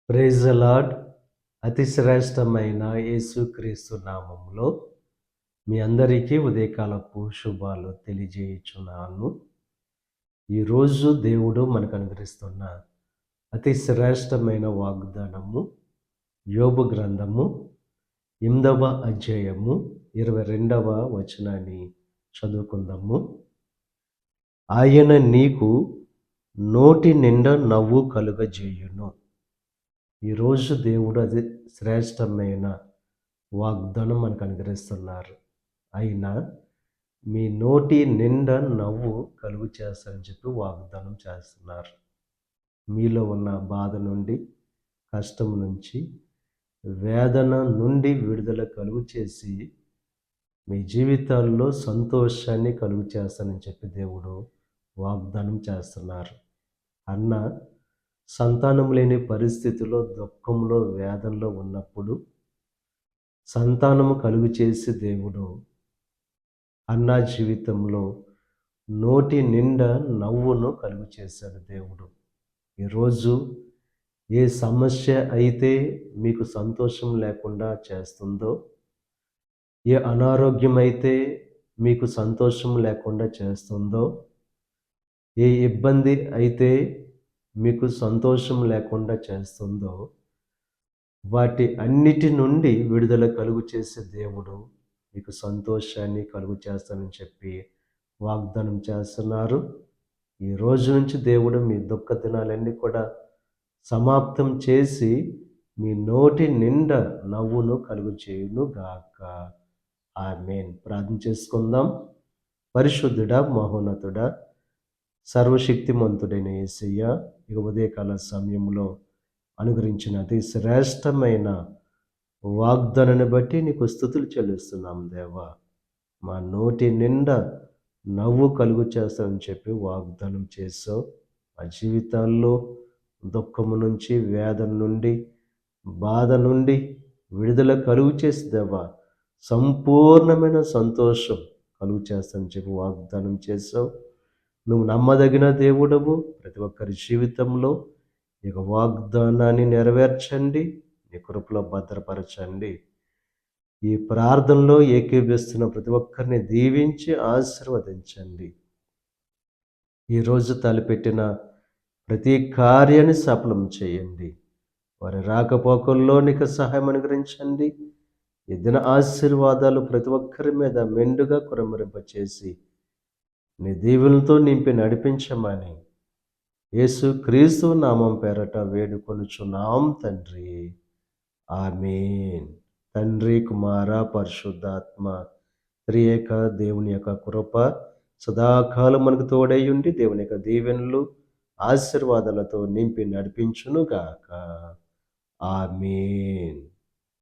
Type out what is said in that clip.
Praise the lord. అతి శ్రేష్టమైన యేసుక్రీస్తు నామములో మీ అందరికీ ఉదయకాలపు శుభాలు తెలియజేయుచున్నాను. ఈరోజు దేవుడు మనకు అనుగ్రహిస్తున్న అతి శ్రేష్టమైన వాగ్దానము యోబు గ్రంథము 8వ అధ్యాయము 22వ వచనాన్ని చదువుకుందాము. ఆయన నీకు నోటి నిండా నవ్వు కలుగజేయును. ఈరోజు దేవుడు అది శ్రేష్టమైన వాగ్దానం మనకు అనుగ్రహిస్తున్నారు. అయినా మీ నోటి నిండా నవ్వు కలుగు చేస్తారని చెప్పి వాగ్దానం చేస్తున్నారు. మీలో ఉన్న బాధ నుండి, కష్టం నుంచి, వేదన నుండి విడుదల కలుగు చేసి మీ జీవితాల్లో సంతోషాన్ని కలుగు చేస్తానని చెప్పి దేవుడు వాగ్దానం చేస్తున్నారు. అన్న సంతానం లేని పరిస్థితిలో, దుఃఖంలో, వేదనలో ఉన్నప్పుడు సంతానము కలుగు చేసి దేవుడు అన్న జీవితంలో నోటి నిండా నవ్వును కలుగు చేశాడు దేవుడు. ఈరోజు ఏ సమస్య అయితే మీకు సంతోషం లేకుండా చేస్తుందో, ఏ అనారోగ్యం అయితే మీకు సంతోషం లేకుండా చేస్తుందో, ఏ ఇబ్బంది అయితే మీకు సంతోషం లేకుండా చేస్తుందో, వాటి అన్నిటి నుండి విడుదల కలుగు చేసే దేవుడు మీకు సంతోషాన్ని కలుగు చేస్తానని చెప్పి వాగ్దానం చేస్తున్నారు. ఈ రోజు నుంచి దేవుడు మీ దుఃఖ దినాలన్నీ కూడా సమాప్తం చేసి మీ నోటి నిండా నవ్వును కలుగు చేయును గాక. ఆమేన్. ప్రార్థన చేసుకుందాం. పరిశుద్ధుడా, మహోన్నతుడా, సర్వశక్తిమంతుడైన యేసయ్య, ఇక ఉదయకాల సమయంలో అనుగ్రహించిన అతి శ్రేష్టమైన వాగ్దానాన్ని బట్టి నీకు స్తుతులు చెల్లిస్తున్నాం దేవా. మా నోటి నిండా నవ్వు కలుగు చేస్తానని చెప్పి వాగ్దానం చేసావు. మా జీవితాల్లో దుఃఖము నుంచి, వేదన నుండి, బాధ నుండి విడుదల కలుగు చేసి దేవా సంపూర్ణమైన సంతోషం కలుగు చేస్తానని చెప్పి వాగ్దానం చేసావు. నువ్వు నమ్మదగిన దేవుడవు. ప్రతి ఒక్కరి జీవితంలో ఇక వాగ్దానాన్ని నెరవేర్చండి, నీ కృపలో భద్రపరచండి. ఈ ప్రార్థనలో ఏకీభవిస్తున్న ప్రతి ఒక్కరిని దీవించి ఆశీర్వదించండి. ఈరోజు తలపెట్టిన ప్రతి కార్యాన్ని సఫలం చేయండి. వారి రాకపోకల్లో నీకు సహాయం అనుగ్రహించండి. ఈ దిన ఆశీర్వాదాలు ప్రతి ఒక్కరి మీద మెండుగా కురమరింపచేసి నీ దీవులతో నింపి నడిపించమని యేసుక్రీస్తు నామం పేరట వేడుకొనుచున్నాం తండ్రి. ఆమేన్. తండ్రి, కుమార, పరిశుద్ధాత్మ త్రియేక దేవుని యొక్క కృప సదాకాలం మనకు తోడై ఉండి దేవుని యొక్క దీవెనలు, ఆశీర్వాదాలతో నింపి నడిపించును గాక. ఆమేన్.